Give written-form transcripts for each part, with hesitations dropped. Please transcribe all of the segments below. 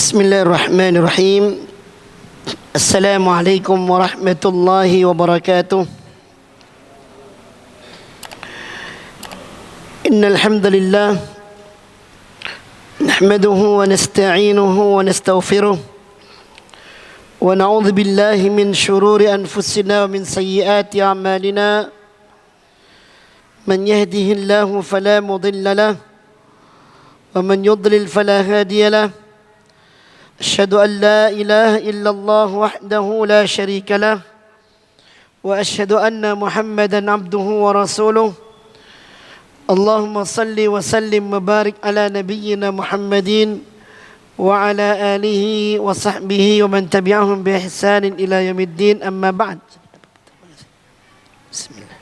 Bismillahirrahmanirrahim. Assalamualaikum warahmatullahi wabarakatuh. Innal hamdalillah nahmaduhu wa nasta'inuhu wa nastaghfiruh wa na'udzu billahi min shururi anfusina wa min sayyiati a'malina. Man yahdihillahu fala mudilla lahu wa man yudlil fala hadiya lahu. أشهد أن لا إله إلا الله وحده لا شريك له وأشهد أن محمدا عبده ورسوله. اللهم صل وسلم وبارك على نبينا محمد وعلى آله وصحبه ومن تبعهم بإحسان إلى يوم الدين. أما بعد. بسم الله.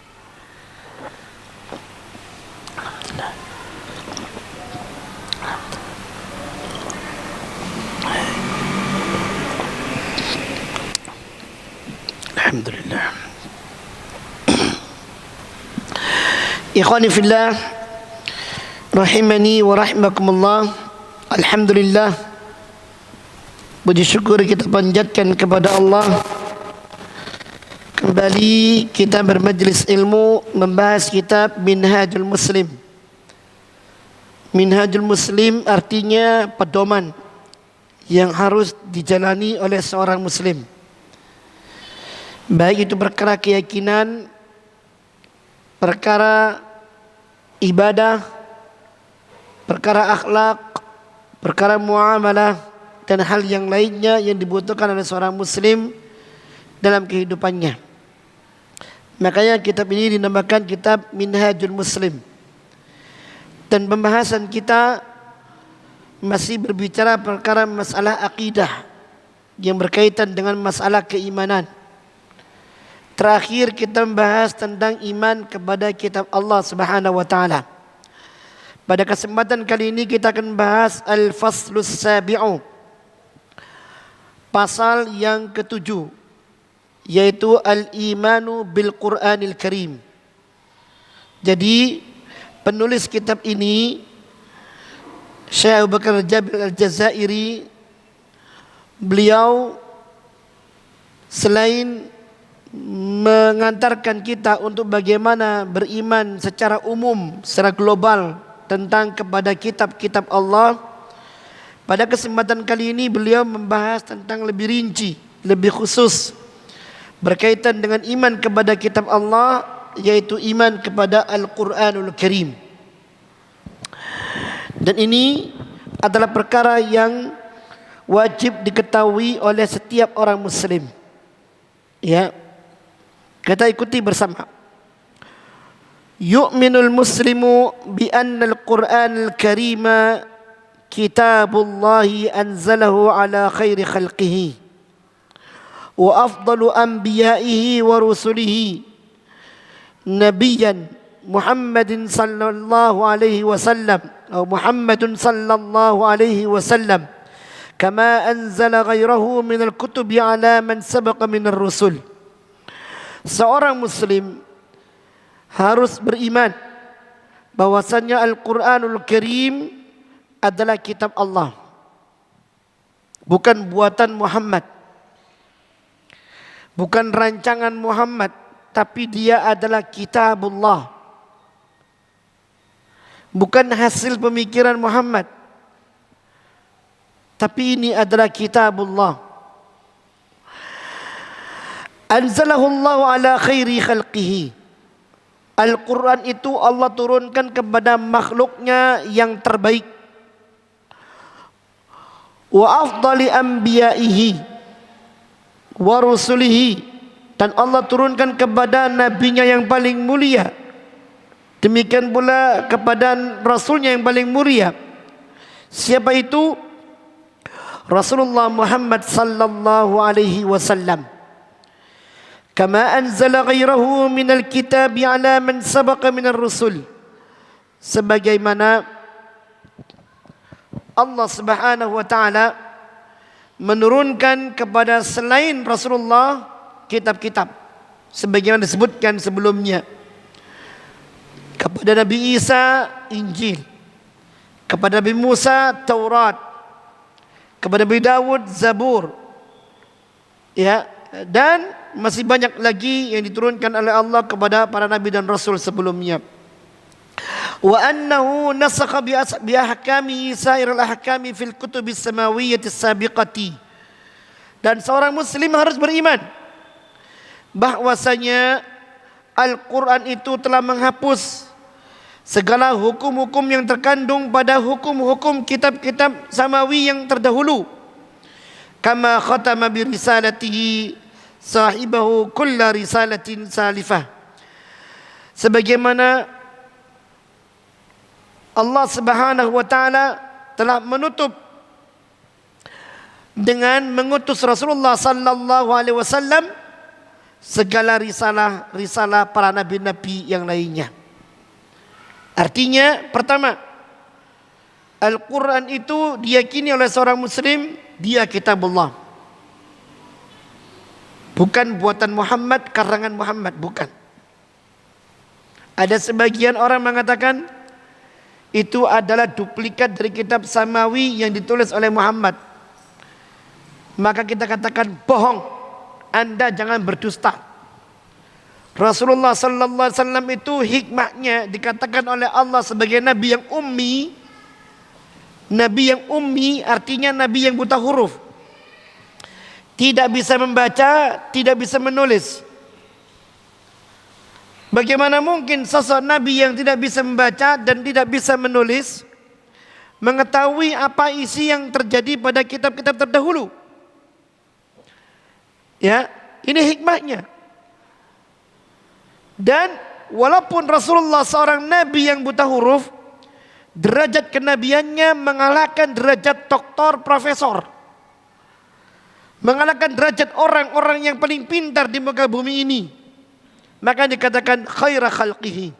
Alhamdulillah. Ikhwani fillah rahimani wa rahimakumullah. Alhamdulillah, puji syukur kita panjatkan kepada Allah. Kembali kita bermajlis ilmu membahas kitab Minhajul Muslim. Minhajul Muslim artinya pedoman yang harus dijalani oleh seorang muslim, baik itu perkara keyakinan, perkara ibadah, perkara akhlak, perkara muamalah, dan hal yang lainnya yang dibutuhkan oleh seorang muslim dalam kehidupannya. Makanya kitab ini dinamakan kitab Minhajul Muslim. Dan pembahasan kita masih berbicara perkara masalah akidah yang berkaitan dengan masalah keimanan. Terakhir kita membahas tentang iman kepada kitab Allah Subhanahu wa taala. Pada kesempatan kali ini kita akan membahas Al-Faslus Sabi'u, pasal yang ketujuh, yaitu Al-Imanu bil Qur'anil Karim. Jadi penulis kitab ini, Syekh Abu Bakar Jabir Al-Jazairi, beliau selain mengantarkan kita untuk bagaimana beriman secara umum, secara global tentang kepada kitab-kitab Allah, pada kesempatan kali ini beliau membahas tentang lebih rinci, lebih khusus berkaitan dengan iman kepada kitab Allah, yaitu iman kepada Al-Quranul Karim. Dan ini adalah perkara yang wajib diketahui oleh setiap orang muslim. Ya, kita ikuti bersama. Yu'minul muslimu bi anna al-Qur'an al-Karima kitabullahi anzalahu ala khairi khalqihi wa afdalu anbiya'ihi wa rusulihi nabiyyan Muhammadin sallallahu alaihi wasallam atau Muhammadun sallallahu alaihi wasallam kama anzala ghairahu min al-kutubi ala man sabaqa min ar-rusul. Seorang muslim harus beriman bahwasanya Al-Quranul Karim adalah kitab Allah, bukan buatan Muhammad, bukan rancangan Muhammad, tapi dia adalah kitabullah, bukan hasil pemikiran Muhammad, tapi ini adalah kitabullah. Anzalahu Allah ala khairi khalqihi. Al-Quran itu Allah turunkan kepada makhluknya yang terbaik. Wa afdali anbiya'ihi wa rusulihi. Dan Allah turunkan kepada nabinya yang paling mulia. Demikian pula kepada rasulnya yang paling mulia. Siapa itu? Rasulullah Muhammad sallallahu alaihi wasallam. Kama anzala ghairahu minal kitabi ala man sabaqa minar rusul. Sebagaimana Allah Subhanahu wa taala menurunkan kepada selain Rasulullah kitab-kitab sebagaimana disebutkan sebelumnya. Kepada Nabi Isa Injil, kepada Nabi Musa Taurat, kepada Nabi Daud Zabur. Ya, dan masih banyak lagi yang diturunkan oleh Allah kepada para nabi dan rasul sebelumnya. Wa annahu nasakha bi ahkami sairil ahkami fil kutubis samawiyyati sabiqati. Dan seorang muslim harus beriman bahwasanya Al-Quran itu telah menghapus segala hukum-hukum yang terkandung pada hukum-hukum kitab-kitab samawi yang terdahulu. Kama khatama bi risalatihi sahibahu kulla risalatin salifah. Sebagaimana Allah Subhanahu wa taala telah menutup dengan mengutus Rasulullah sallallahu alaihi wasallam segala risalah para nabi-nabi yang lainnya. Artinya pertama, Al-Quran itu diyakini oleh seorang muslim, dia kitabullah. Bukan buatan Muhammad, karangan Muhammad, bukan. Ada sebagian orang mengatakan itu adalah duplikat dari kitab samawi yang ditulis oleh Muhammad. Maka kita katakan bohong, Anda jangan berdusta. Rasulullah sallallahu alaihi wasallam itu hikmahnya dikatakan oleh Allah sebagai nabi yang ummi. Nabi yang ummi artinya nabi yang buta huruf. Tidak bisa membaca, tidak bisa menulis. Bagaimana mungkin sosok nabi yang tidak bisa membaca dan tidak bisa menulis mengetahui apa isi yang terjadi pada kitab-kitab terdahulu? Ya, ini hikmahnya. Dan walaupun Rasulullah seorang nabi yang buta huruf, derajat kenabiannya mengalahkan derajat doktor, profesor, mengalahkan derajat orang-orang yang paling pintar di muka bumi ini. Maka dikatakan khaira khalqihi.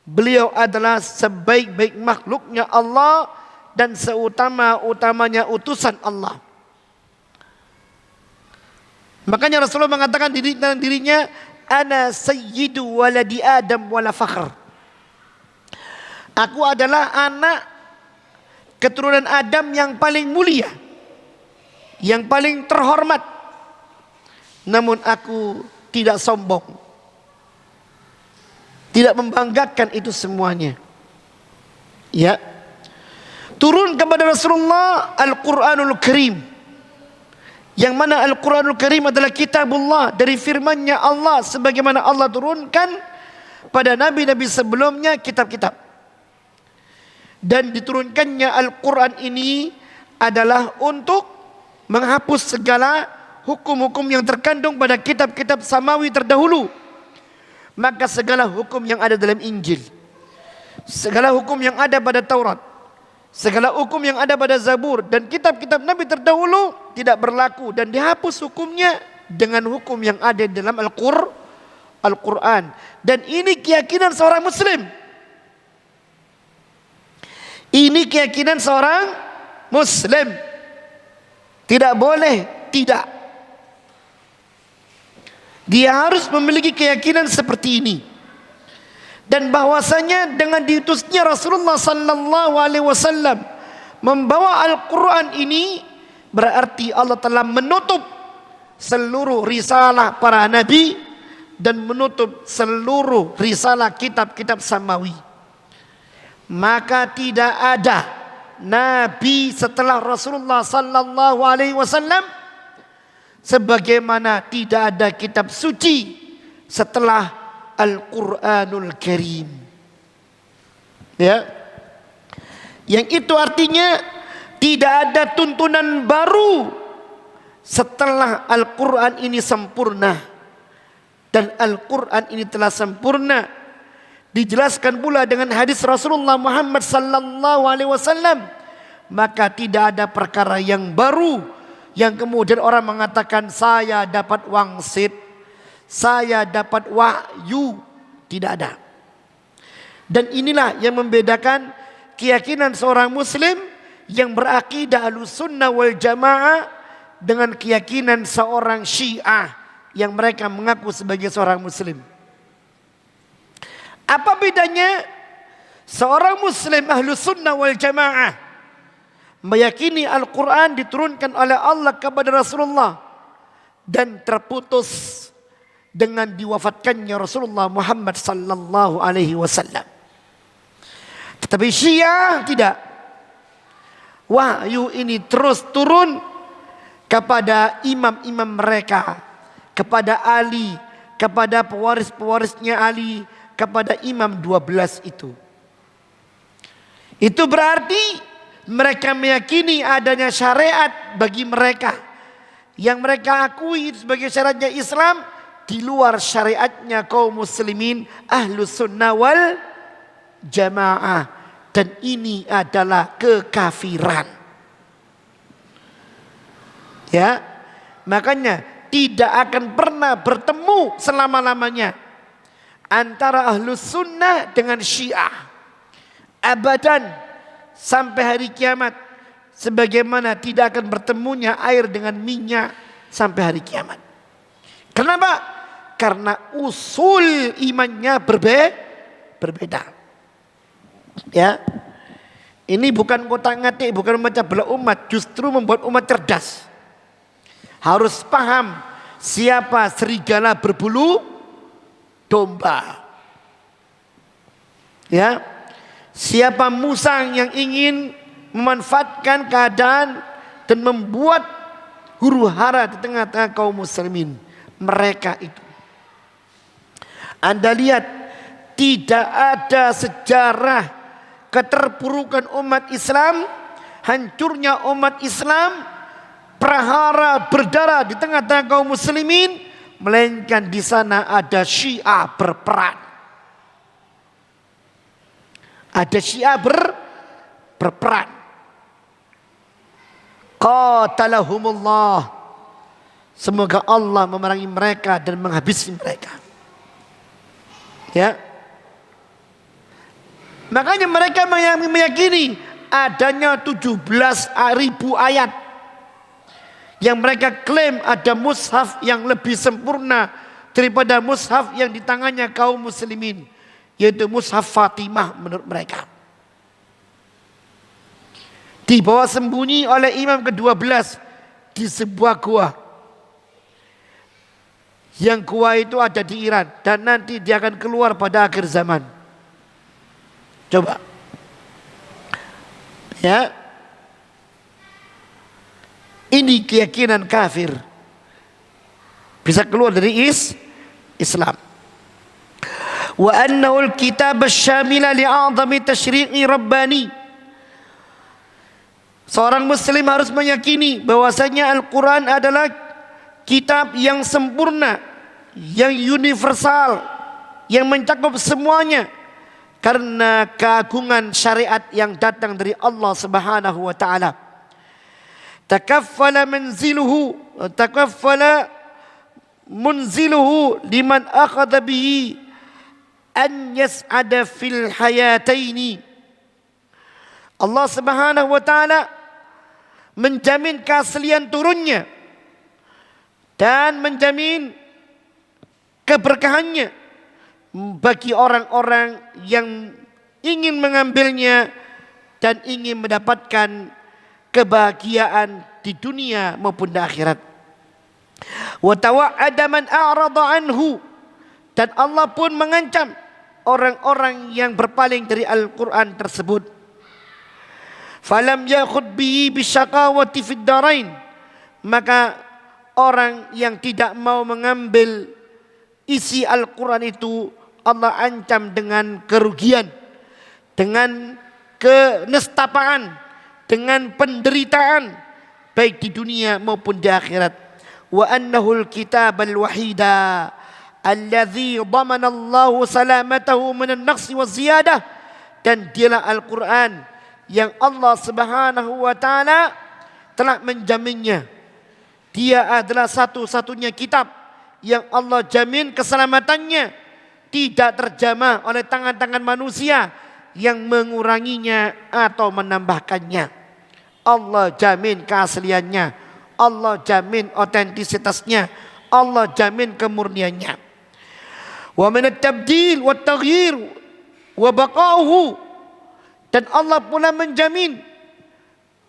Beliau adalah sebaik-baik makhluknya Allah dan seutama-utamanya utusan Allah. Makanya Rasulullah mengatakan dirinya ana sayyidu waladi Adam wala fakhr. Aku adalah anak keturunan Adam yang paling mulia, yang paling terhormat. Namun aku tidak sombong, tidak membanggakan itu semuanya. Ya, turun kepada Rasulullah Al-Quranul Karim, yang mana Al-Quranul Karim adalah kitabullah, dari firman-Nya Allah, sebagaimana Allah turunkan pada nabi-nabi sebelumnya kitab-kitab. Dan diturunkannya Al-Quran ini adalah untuk menghapus segala hukum-hukum yang terkandung pada kitab-kitab samawi terdahulu. Maka segala hukum yang ada dalam Injil, segala hukum yang ada pada Taurat, segala hukum yang ada pada Zabur dan kitab-kitab Nabi terdahulu tidak berlaku dan dihapus hukumnya dengan hukum yang ada di dalam Al-Quran. Dan ini keyakinan seorang muslim. Ini keyakinan seorang muslim. Tidak boleh tidak. Dia harus memiliki keyakinan seperti ini. Dan bahwasanya dengan diutusnya Rasulullah sallallahu alaihi wasallam membawa Al-Quran ini, berarti Allah telah menutup seluruh risalah para nabi dan menutup seluruh risalah kitab-kitab samawi. Maka tidak ada nabi setelah Rasulullah sallallahu alaihi wasallam, sebagaimana tidak ada kitab suci setelah Al-Quranul Karim. Ya, yang itu artinya tidak ada tuntunan baru setelah Al-Quran ini sempurna. Dan Al-Quran ini telah sempurna. Dijelaskan pula dengan hadis Rasulullah Muhammad sallallahu alaihi wasallam. Maka tidak ada perkara yang baru yang kemudian orang mengatakan saya dapat wangsit, saya dapat wahyu. Tidak ada. Dan inilah yang membedakan keyakinan seorang muslim yang berakidah Ahlussunnah wal Jamaah dengan keyakinan seorang Syiah yang mereka mengaku sebagai seorang muslim. Apa bedanya? Seorang muslim Ahlussunnah wal Jamaah meyakini Al-Quran diturunkan oleh Allah kepada Rasulullah dan terputus dengan diwafatkannya Rasulullah Muhammad sallallahu alaihi wasallam. Tetapi Syiah tidak. Wahyu ini terus turun kepada imam-imam mereka, kepada Ali, kepada pewaris-pewarisnya Ali, kepada imam 12 itu. Itu berarti mereka meyakini adanya syariat bagi mereka yang mereka akui sebagai syariatnya Islam di luar syariatnya kaum muslimin ahlus sunnah wal jamaah, dan ini adalah kekafiran. Ya, makanya tidak akan pernah bertemu selama-lamanya antara ahlus sunnah dengan Syiah abadan sampai hari kiamat, sebagaimana tidak akan bertemunya air dengan minyak sampai hari kiamat. Kenapa? Karena usul imannya berbeda. Ya, ini bukan kotak-ngatik, bukan memecah belah umat, justru membuat umat cerdas. Harus paham siapa serigala berbulu domba. Ya, siapa musang yang ingin memanfaatkan keadaan dan membuat huru hara di tengah-tengah kaum muslimin. Mereka itu. Anda lihat, tidak ada sejarah keterpurukan umat Islam, hancurnya umat Islam, prahara berdarah di tengah-tengah kaum muslimin, melainkan di sana ada Syiah berperan. Ada Syiah berperan. Qatalahumullah. Semoga Allah memerangi mereka dan menghabisi mereka. Ya. Makanya mereka meyakini adanya 17.000 ayat yang mereka klaim ada mushaf yang lebih sempurna daripada mushaf yang di tangannya kaum muslimin, yaitu mushaf Fatimah menurut mereka. Dibawa sembunyi oleh imam ke-12 di sebuah gua. Yang gua itu ada di Iran dan nanti dia akan keluar pada akhir zaman. Coba. Ya. Ini keyakinan kafir. Bisa keluar dari Islam. Wa annahu al-kitab asy-syamila li'a'zami tasyri'i rabbani. Seorang muslim harus meyakini bahwasanya Al-Quran adalah kitab yang sempurna, yang universal, yang mencakup semuanya, karena keagungan syariat yang datang dari Allah Subhanahu wa taala. Takaffala munziluhu liman akhadha bihi an yas'ada fil hayataini. Allah Subhanahu wa taala menjamin keaslian turunnya dan menjamin keberkahannya bagi orang-orang yang ingin mengambilnya dan ingin mendapatkan kebahagiaan di dunia maupun di akhirat. Wa tawa'ada man a'rada anhu, dan Allah pun mengancam orang-orang yang berpaling dari Al-Quran tersebut. Falam yakhud bihi bisyaqawati fid darain, maka orang yang tidak mau mengambil isi Al-Quran itu Allah ancam dengan kerugian, dengan kenestapaan, dengan penderitaan baik di dunia maupun di akhirat. Wa annahu al-kitab al-wahida alladhi dhamana Allah salamatahu min an-naqsi wa ziyadah, dan dialah Al-Quran yang Allah Subhanahu wa taala telah menjaminnya. Dia adalah satu-satunya kitab yang Allah jamin keselamatannya, tidak terjamah oleh tangan-tangan manusia yang menguranginya atau menambahkannya. Allah jamin keasliannya, Allah jamin otentisitasnya, Allah jamin kemurniannya. Wa min at-tabdil wa at-taghyir wa baqa'uhu, dan Allah pula menjamin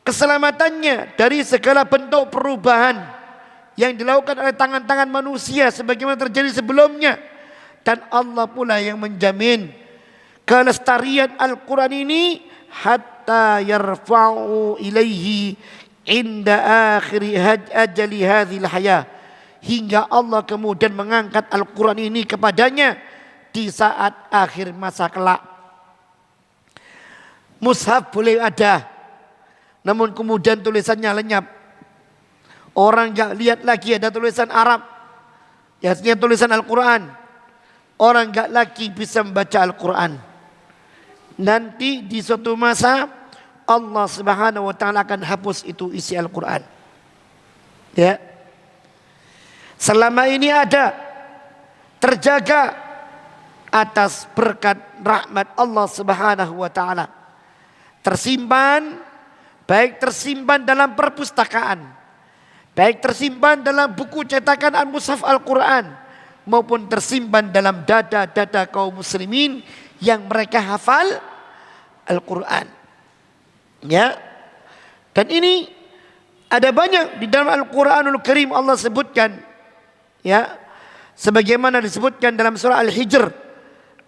keselamatannya dari segala bentuk perubahan yang dilakukan oleh tangan-tangan manusia sebagaimana terjadi sebelumnya. Dan Allah pula yang menjamin kelestarian Al-Quran ini hatta yarfa'u ilaihi inda akhiri ajali hadhil hayah, hingga Allah kemudian mengangkat Al-Quran ini kepadanya di saat akhir masa kelak. Mushaf boleh ada, namun kemudian tulisannya lenyap. Orang gak lihat lagi ada tulisan Arab, artinya tulisan Al-Quran. Orang gak lagi bisa membaca Al-Quran. Nanti di suatu masa Allah Subhanahu wa ta'ala akan hapus itu isi Al-Quran. Ya. Selama ini ada, terjaga atas berkat rahmat Allah Subhanahu wa ta'ala. Tersimpan, baik tersimpan dalam perpustakaan, baik tersimpan dalam buku cetakan Al-Mushaf Al-Quran, maupun tersimpan dalam dada-dada kaum muslimin yang mereka hafal Al-Quran. Ya. Dan ini ada banyak di dalam Al-Quranul Karim Allah sebutkan, ya, sebagaimana disebutkan dalam surah Al-Hijr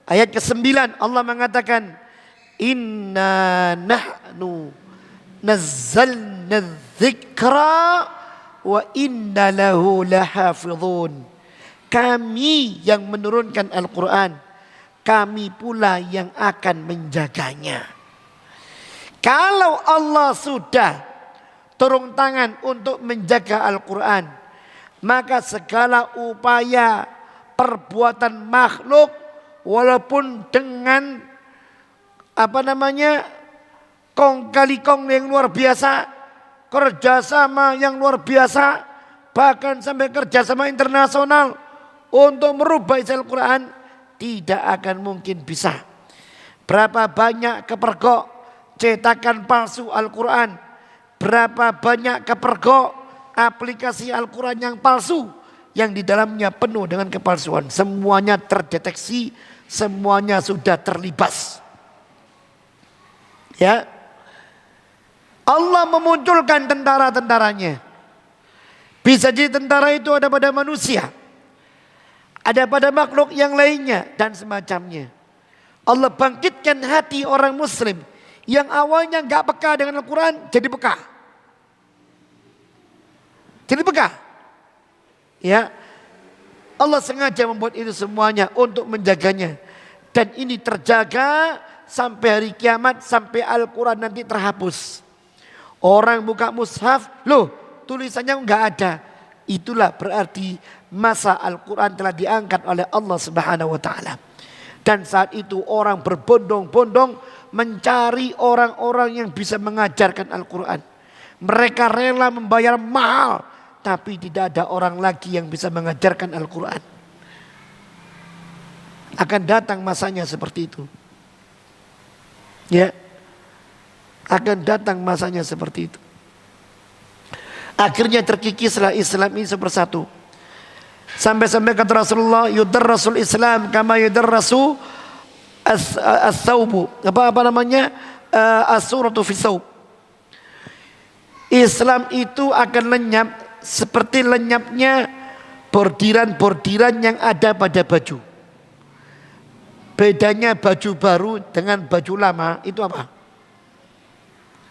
ayat ke-9, Allah mengatakan, inna nahnu nazzalna dzikra wa inna lahu lahafizun. Kami yang menurunkan Al-Quran, kami pula yang akan menjaganya. Kalau Allah sudah turun tangan untuk menjaga Al-Quran, maka segala upaya perbuatan makhluk, walaupun dengan kong kali kong yang luar biasa, kerjasama yang luar biasa, bahkan sampai kerjasama internasional untuk merubah isi Al-Quran, tidak akan mungkin bisa. Berapa banyak kepergok cetakan palsu Al-Quran, berapa banyak kepergok aplikasi Al-Quran yang palsu, yang di dalamnya penuh dengan kepalsuan. Semuanya terdeteksi, semuanya sudah terlibas. Ya, Allah memunculkan tentara-tentaranya. Bisa jadi tentara itu ada pada manusia, ada pada makhluk yang lainnya, dan semacamnya. Allah bangkitkan hati orang muslim yang awalnya gak peka dengan Al-Quran, jadi peka. Jadi peka. Ya, Allah sengaja membuat itu semuanya untuk menjaganya. Dan ini terjaga sampai hari kiamat, sampai Al-Quran nanti terhapus. Orang buka mushaf, loh tulisannya enggak ada. Itulah berarti masa Al-Quran telah diangkat oleh Allah Subhanahu wa ta'ala. Dan saat itu orang berbondong-bondong mencari orang-orang yang bisa mengajarkan Al-Quran. Mereka rela membayar mahal, tapi tidak ada orang lagi yang bisa mengajarkan Al-Quran. Akan datang masanya seperti itu. Ya, akan datang masanya seperti itu. Akhirnya terkikislah Islam ini sepersatu. Sampai-sampai kata Rasulullah, yudarrasul Islam kama yudarrasu as-thawbu. As-suratu fi thawb. Islam itu akan lenyap seperti lenyapnya bordiran-bordiran yang ada pada baju. Bedanya baju baru dengan baju lama itu apa?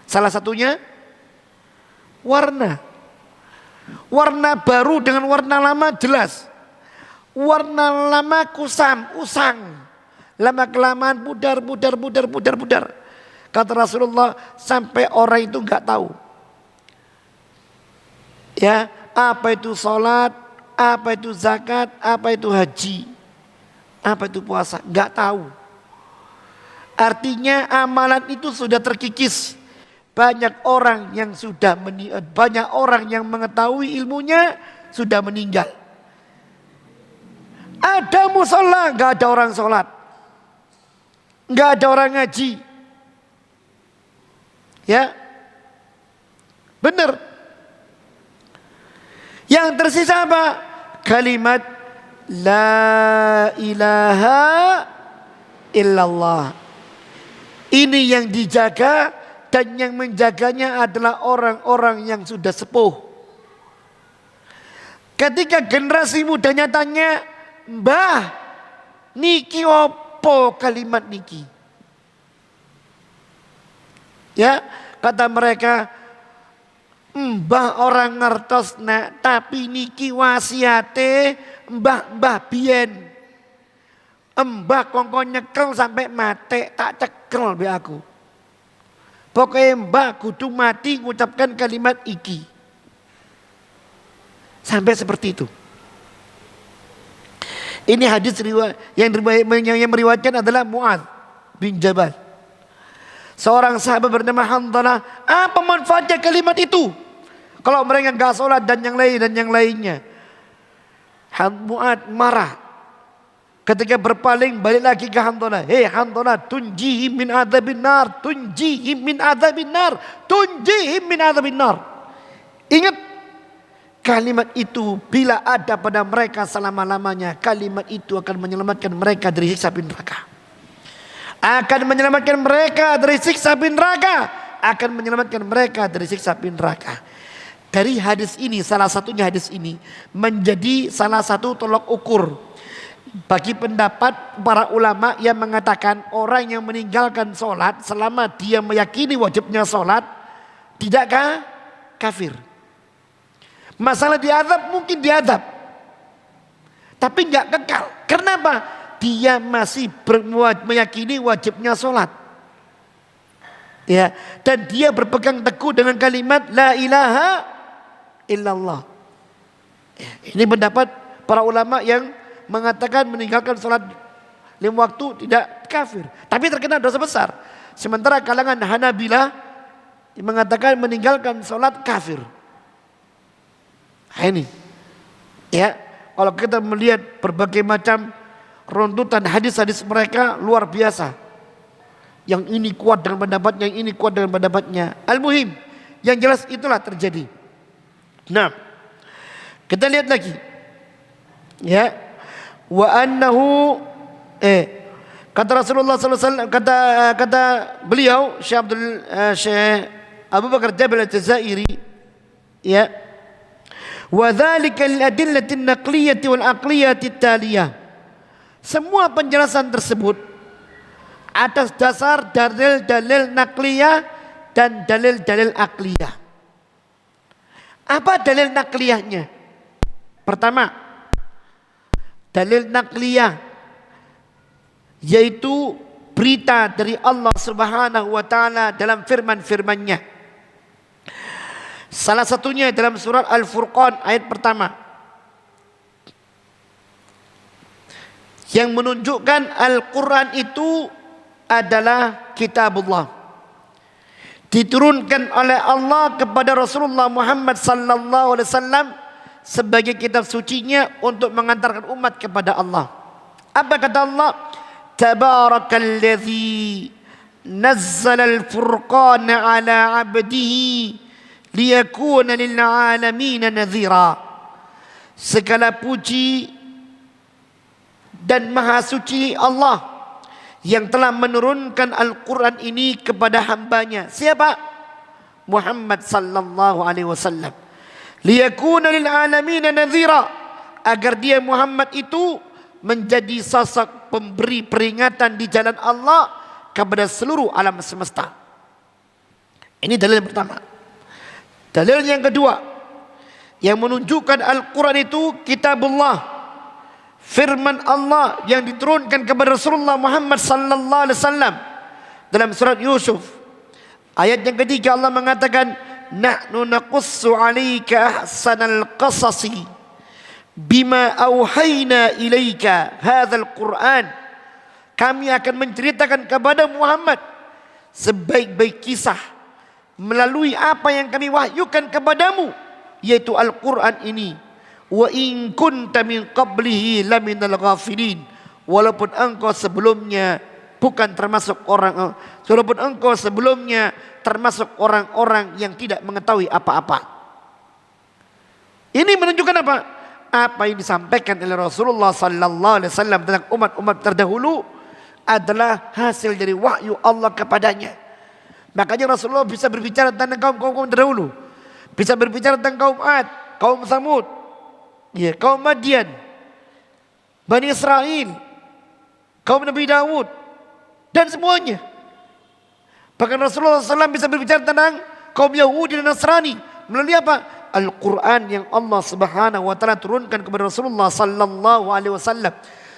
Salah satunya warna. Warna baru dengan warna lama jelas. Warna lama kusam, usang. Lama kelamaan pudar. Kata Rasulullah, sampai orang itu enggak tahu. Ya, apa itu sholat, apa itu zakat, apa itu haji, apa itu puasa, enggak tahu. Artinya amalan itu sudah terkikis. Banyak orang yang mengetahui ilmunya sudah meninggal. Ada musola, enggak ada orang sholat, enggak ada orang ngaji. Ya, benar. Yang tersisa apa? Kalimat la ilaha illallah. Ini yang dijaga dan yang menjaganya adalah orang-orang yang sudah sepuh. Ketika generasi mudanya tanya, "Mbah, niki opo kalimat niki?" Ya, kata mereka, "Mbah orang ngertos nak, tapi niki wasiate mbah biyen. Mbah kongko nyekel sampai mati tak cekel be aku. Pokoknya mbah kudu mati mengucapkan kalimat iki." Sampai seperti itu. Ini hadis yang meriwayatkan adalah Mu'adz bin Jabal. Seorang sahabat bernama Hanzalah. Apa manfaatnya kalimat itu? Kalau mereka enggak sholat dan yang lainnya. Mu'adz marah. Ketika berpaling balik lagi ke Hanzalah. "Hei Hanzalah, tunjihim min adzabin nar, tunjihim min adzabin nar, tunjihim min adzabin nar." Ingat kalimat itu bila ada pada mereka selama-lamanya, kalimat itu akan menyelamatkan mereka dari siksa api neraka. Akan menyelamatkan mereka dari siksa api neraka. Akan menyelamatkan mereka dari siksa api neraka. Dari hadis ini, salah satunya hadis ini menjadi salah satu tolok ukur bagi pendapat para ulama yang mengatakan orang yang meninggalkan sholat selama dia meyakini wajibnya sholat tidakkah kafir. Masalah diazab mungkin diazab, tapi nggak kekal. Kenapa? Dia masih meyakini wajibnya sholat. Ya, dan dia berpegang teguh dengan kalimat la ilaha illallah. Ya, ini pendapat para ulama yang mengatakan meninggalkan sholat 5 waktu tidak kafir, tapi terkena dosa besar. Sementara kalangan Hanabilah mengatakan meninggalkan sholat kafir. Nah, ini ya, kalau kita melihat berbagai macam runtutan hadis-hadis mereka luar biasa. Yang ini kuat dengan pendapatnya, yang ini kuat dengan pendapatnya. Al-muhim, yang jelas itulah terjadi. Nah, kita lihat lagi. Ya, wa annahu kata Rasulullah SAW, kata beliau Syekh Abu Bakar Jabal Al-Jazairi, ya, wa dzalika lil adillati an-naqliyyah wal aqliyyah at-taliyah. Semua penjelasan tersebut atas dasar dalil-dalil nakliyah dan dalil-dalil akliyah. Apa dalil nakliyahnya? Pertama, dalil nakliyah yaitu berita dari Allah Subhanahu wa taala dalam firman-firman-Nya. Salah satunya dalam surat Al-Furqan ayat pertama, yang menunjukkan Al-Quran itu adalah kitabullah, diturunkan oleh Allah kepada Rasulullah Muhammad sallallahu alaihi wasallam sebagai kitab sucinya untuk mengantarkan umat kepada Allah. Apa kata Allah? Tabarakalladzi nazzala al-furqana ala 'abdihi liyakuna lil 'alamin nadhira. Segala puji dan maha suci Allah yang telah menurunkan Al-Quran ini kepada hambanya. Siapa? Muhammad sallallahu alaihi wasallam. Liyakuna lil alamin nadhira, agar dia Muhammad itu menjadi sosok pemberi peringatan di jalan Allah kepada seluruh alam semesta. Ini dalil yang pertama. Dalil yang kedua yang menunjukkan Al-Quran itu kitabullah, firman Allah yang diturunkan kepada Rasulullah Muhammad sallallahu alaihi wasallam dalam surat Yusuf ayat yang ketiga. Allah mengatakan, nahnu naqussu 'alaika ahsanal qasasi bima auhayna ilaika hadzal Qur'an. Kami akan menceritakan kepada Muhammad sebaik-baik kisah melalui apa yang kami wahyukan kepadamu, yaitu Al-Quran ini. Wa in kunta min qablihi laminal ghafilin, walaupun engkau sebelumnya bukan termasuk orang-orang yang tidak mengetahui apa-apa. Ini menunjukkan apa? Apa yang disampaikan oleh Rasulullah sallallahu alaihi wasallam tentang umat-umat terdahulu adalah hasil dari wahyu Allah kepadanya. Makanya Rasulullah bisa berbicara tentang kaum-kaum terdahulu. Bisa berbicara tentang kaum Ad, kaum Samud, ya, kaum Madian, Bani Israel, kaum Nabi Daud, dan semuanya. Bahkan Rasulullah SAW bisa berbicara tentang kaum Yahudi dan Nasrani melalui apa? Al-Quran yang Allah Subhanahu wa Ta'ala turunkan kepada Rasulullah Sallallahu Alaihi Wasallam.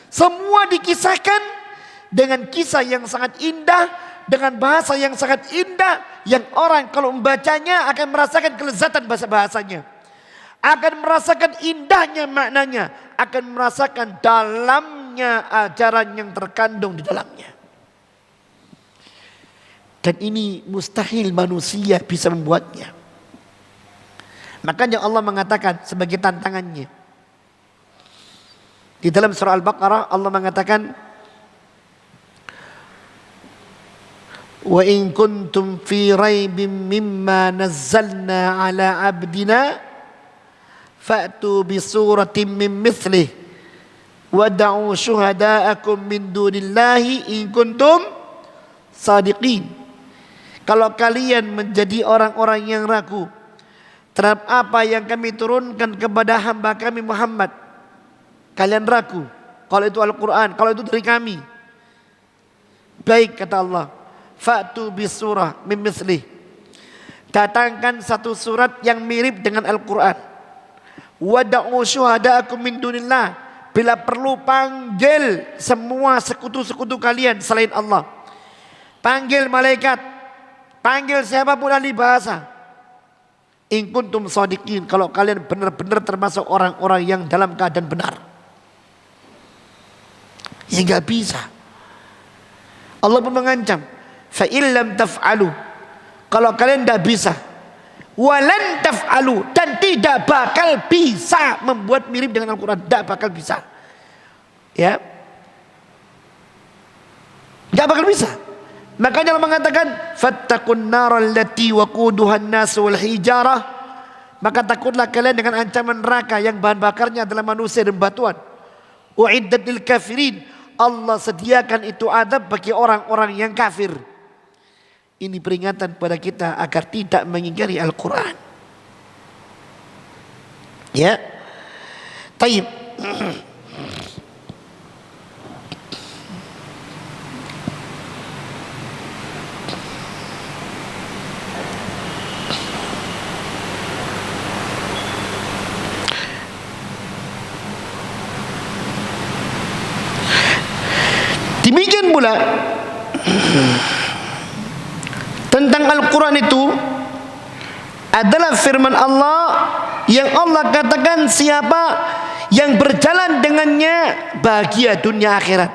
Semua dikisahkan dengan kisah yang sangat indah, dengan bahasa yang sangat indah, yang orang kalau membacanya akan merasakan kelezatan bahasanya, akan merasakan indahnya maknanya, akan merasakan dalamnya ajaran yang terkandung di dalamnya. Dan ini mustahil manusia bisa membuatnya. Makanya Allah mengatakan sebagai tantangannya di dalam surah Al-Baqarah, Allah mengatakan, wa in kuntum fi raibin mimma nazzalna ala abdina fa'tu bi suratin min mithlih wad'u syuhada'akum min dunillahi in kuntum sadiqin. Kalau kalian menjadi orang-orang yang ragu terhadap apa yang kami turunkan kepada hamba kami Muhammad, kalian ragu kalau itu Al-Quran, kalau itu dari kami, baik kata Allah, fa'tu bi surah min mithlih, datangkan satu surat yang mirip dengan Al-Quran. Wada'u syuhada'akum min dunillah, bila perlu panggil semua sekutu-sekutu kalian selain Allah. Panggil malaikat, panggil siapapun ahli bahasa. In kuntum shadiqin, kalau kalian benar-benar termasuk orang-orang yang dalam keadaan benar. Ya gak bisa. Allah pun mengancam, fa illam taf'alu, kalau kalian tidak bisa, walan taf'alu, dan tidak bakal bisa membuat mirip dengan Al-Quran, tidak bakal bisa, ya, tidak bakal bisa. Makanya Allah mengatakan, fattaqun naral lati waquduhan nas wal hijarah, maka takutlah kalian dengan ancaman neraka yang bahan bakarnya adalah manusia dan batuan. Uiddat lil kafirin, Allah sediakan itu adab bagi orang-orang yang kafir. Ini peringatan pada kita agar tidak mengingkari Al-Quran. Ya, taib. Demikian pula tentang Al-Quran itu adalah firman Allah yang Allah katakan siapa yang berjalan dengannya bahagia dunia akhirat,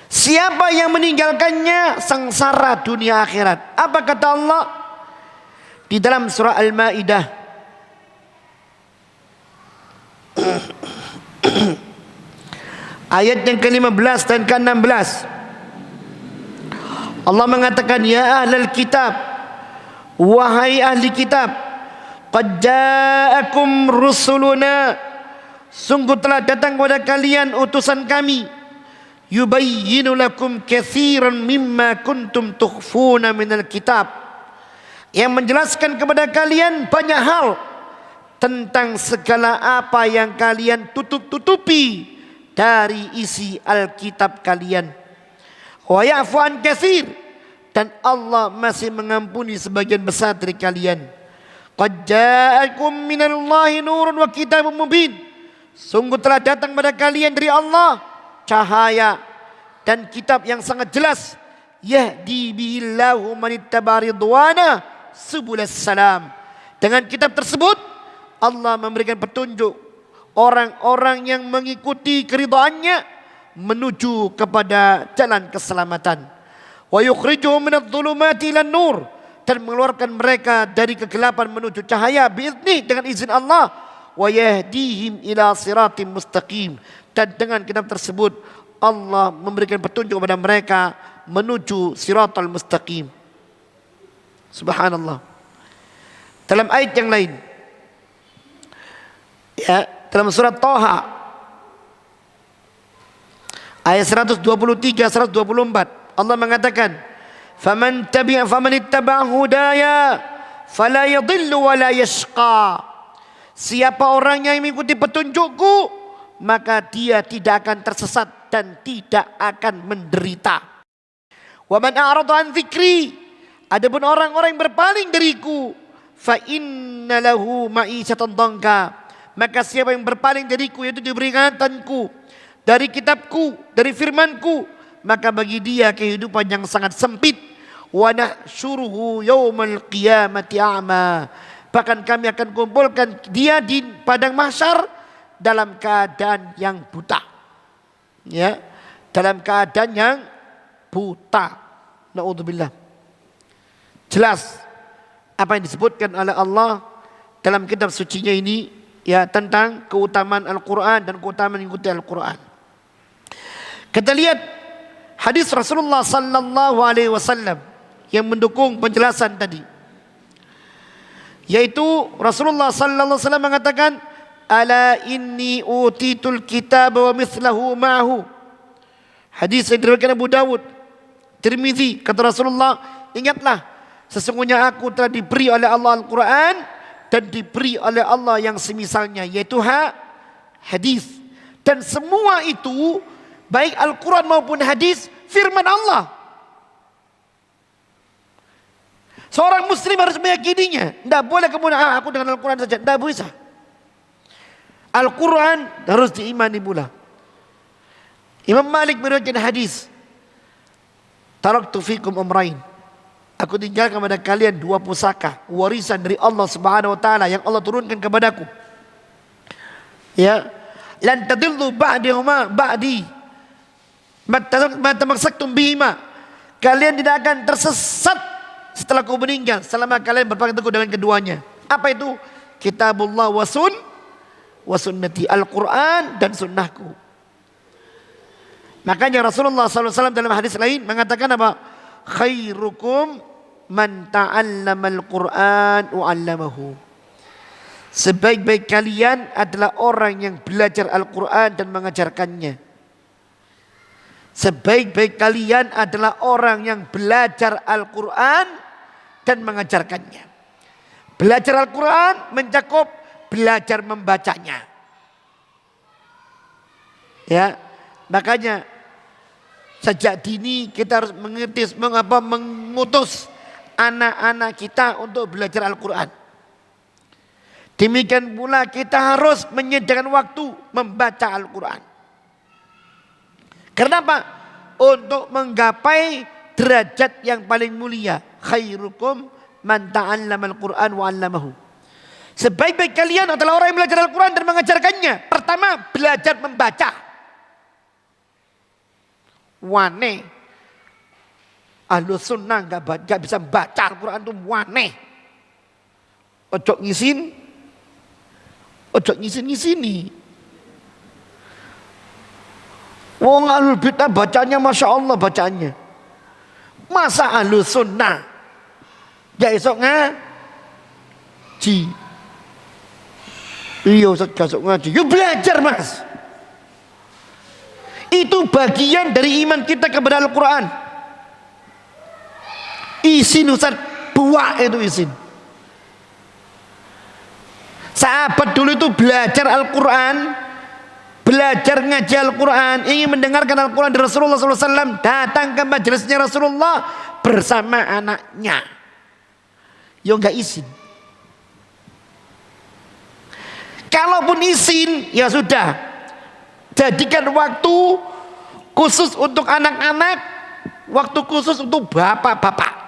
siapa yang meninggalkannya sengsara dunia akhirat. Apa kata Allah di dalam surah Al-Maidah ayat yang ke-15 dan ke-16? Allah mengatakan, ya ahlal kitab, wahai ahli kitab, qad ja'akum rusuluna, sungguh telah datang kepada kalian utusan kami, yubayyinu lakum katsiran mimma kuntum tukhfuna minal kitab, yang menjelaskan kepada kalian banyak hal tentang segala apa yang kalian tutup-tutupi dari isi Alkitab kalian. Wa ya'fu an katsir, dan Allah masih mengampuni sebagian besar dari kalian. Qad ja'akum minallahi nurun wa kitabun mubin, sungguh telah datang pada kalian dari Allah cahaya dan kitab yang sangat jelas. Yahdi bihillahu manittaba ridwana subulas salam, dengan kitab tersebut Allah memberikan petunjuk orang-orang yang mengikuti keridhaannya menuju kepada jalan keselamatan. Wa yukhrijuhum minadh-dhulumati ilan nur, dan mengeluarkan mereka dari kegelapan menuju cahaya biizni, dengan izin Allah. Wa yahdihim ila siratim mustaqim, dan dengan kitab tersebut Allah memberikan petunjuk kepada mereka menuju siratal mustaqim. Subhanallah. Dalam ayat yang lain, ya, dalam surat Thaha ayat 123-124, Allah mengatakan, faman ittaba' hudaya fala yadhillu wa la yashqa. Siapa orang yang mengikuti petunjukku, maka dia tidak akan tersesat dan tidak akan menderita. Wa man a'rada an dzikri, adapun orang-orang yang berpaling dariku, fa inna lahu ma'isyatan dhanka, maka siapa yang berpaling dariku, yaitu diberi ingatanku, dari kitabku, dari firmanku, maka bagi dia kehidupan yang sangat sempit. Wa nahsyuruhu yaumal qiyamati a'ma, bahkan kami akan kumpulkan dia di padang mahsyar dalam keadaan yang buta. Ya, dalam keadaan yang buta. Naudzubillah. Jelas apa yang disebutkan oleh Allah dalam kitab sucinya ini, ya, tentang keutamaan Al-Quran dan keutamaan mengikuti Al-Quran. Kita lihat hadis Rasulullah sallallahu alaihi wasallam yang mendukung penjelasan tadi, yaitu Rasulullah sallallahu alaihi wasallam mengatakan, ala inni utitul kitab wa mithlahu ma'hu. Hadis yang diriwayatkan Abu Dawud, Tirmizi. Kata Rasulullah, ingatlah, sesungguhnya aku telah diberi oleh Allah Al-Quran dan diberi oleh Allah yang semisalnya, yaitu hadis. Dan semua itu, baik Al-Quran maupun hadis, firman Allah. Seorang muslim harus meyakininya. Tidak boleh kemudian aku dengan Al-Quran saja. Tidak bisa. Al-Quran harus diimani pula. Imam Malik meriwayatkan hadis, taraktu fikum amrain, aku tinggalkan kepada kalian dua pusaka, warisan dari Allah Subhanahu wa taala yang Allah turunkan kepadaku. Ya, lan tadillu ba'di ma tamassaktum bihima. Kalian tidak akan tersesat setelah aku meninggal selama kalian berpegang teguh dengan keduanya. Apa itu? Kitabullah wa sunnati, Al-Quran dan sunnahku. Makanya Rasulullah SAW dalam hadis lain mengatakan apa? Khairukum man ta'allamal Quran wa 'allamahu. Sebaik-baik kalian adalah orang yang belajar Al-Quran dan mengajarkannya. Sebaik-baik kalian adalah orang yang belajar Al-Quran dan mengajarkannya. Belajar Al-Quran mencakup belajar membacanya. Ya, makanya sejak dini kita harus mengutus anak-anak kita untuk belajar Al-Quran. Demikian pula kita harus menyediakan waktu membaca Al-Quran. Kenapa? Untuk menggapai derajat yang paling mulia. Khairukum man ta'allamal Quran wa 'allamahu. Sebaik-baik kalian adalah orang yang belajar Al-Quran dan mengajarkannya. Pertama, belajar membaca. Wane. Ahlus sunnah gak bisa baca Al-Quran itu wane. Ojo ngisin-ngisini. Wong ahlul bid'ah bacanya Masya Allah bacaannya. Masa ahlus sunnah ya esok ngaji. Iya Ustaz gasok ngaji. Yuk belajar mas. Itu bagian dari iman kita kepada Al-Quran. Isin Ustaz, buah itu isin. Sahabat dulu itu belajar Al-Quran, belajar ngaji Al-Quran, ingin mendengarkan Al-Quran dari Rasulullah SAW, datang ke majelisnya Rasulullah bersama anaknya. Yo enggak izin. Kalaupun izin, ya sudah, jadikan waktu khusus untuk anak-anak, waktu khusus untuk bapak-bapak.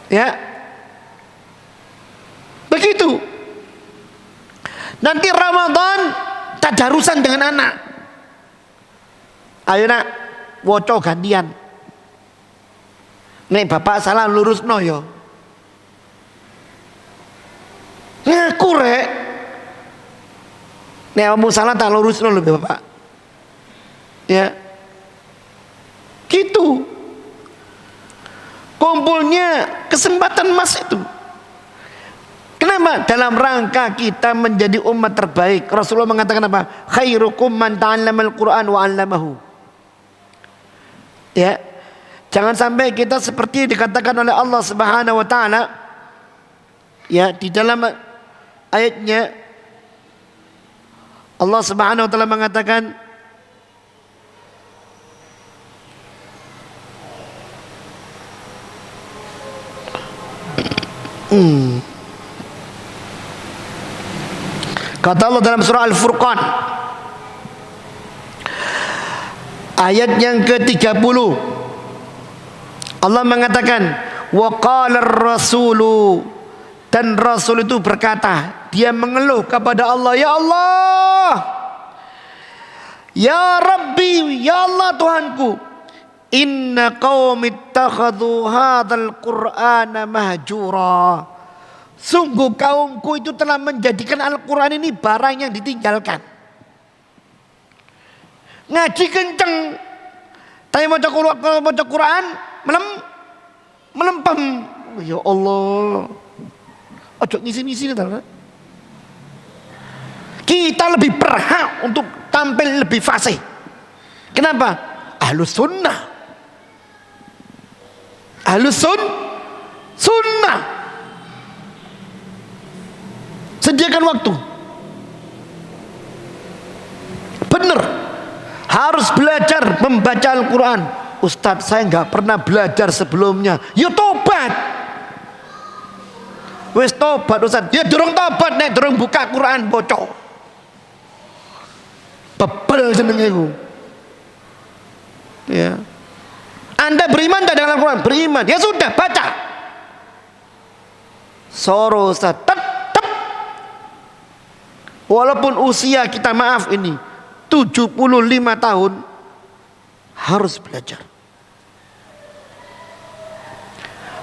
Ya, begitu. Nanti Ramadan tadarusan dengan anak. Ayo nak, woco gantian. Nek bapak salah lurus no yo. Ngaku rek. Nek kamu salah tak lurus no lebih bapak. Ya, gitu. Kumpulnya kesempatan emas itu. Kenapa? Dalam rangka kita menjadi umat terbaik. Rasulullah mengatakan apa? Khairukum man ta'allamal Qur'an wa 'allamahu. Ya. Jangan sampai kita seperti dikatakan oleh Allah Subhanahu wa taala ya di dalam ayatnya. Allah Subhanahu wa taala mengatakan kata Allah dalam surah Al-Furqan ayat yang ke-30, Allah mengatakan wa qala ar-rasulu, dan Rasul itu berkata, dia mengeluh kepada Allah, ya Allah, ya Rabbi, ya Allah Tuhanku, inna qaumi ittakhadhu hadzal qur'ana mahjura, sungguh kaumku itu telah menjadikan Al-Quran ini barang yang ditinggalkan. Ngaji kenceng, tapi baca Quran melempem. Ya Allah, ojo ngisi-ngisi. Kita lebih berhak untuk tampil lebih fasih. Kenapa? Ahlus sunnah. Sediakan waktu. Benar, harus belajar membaca Al-Quran. Ustadz, saya nggak pernah belajar sebelumnya. Ya tobat. Wes tobat Ustadz. Ya durung tobat nek durung buka Quran bocor. Bebel jenenge iku. Ya. Anda beriman tak dengan Al-Quran? Beriman. Ya sudah, baca. Soro Ustadz. Tetap. Walaupun usia kita maaf ini 75 tahun, harus belajar.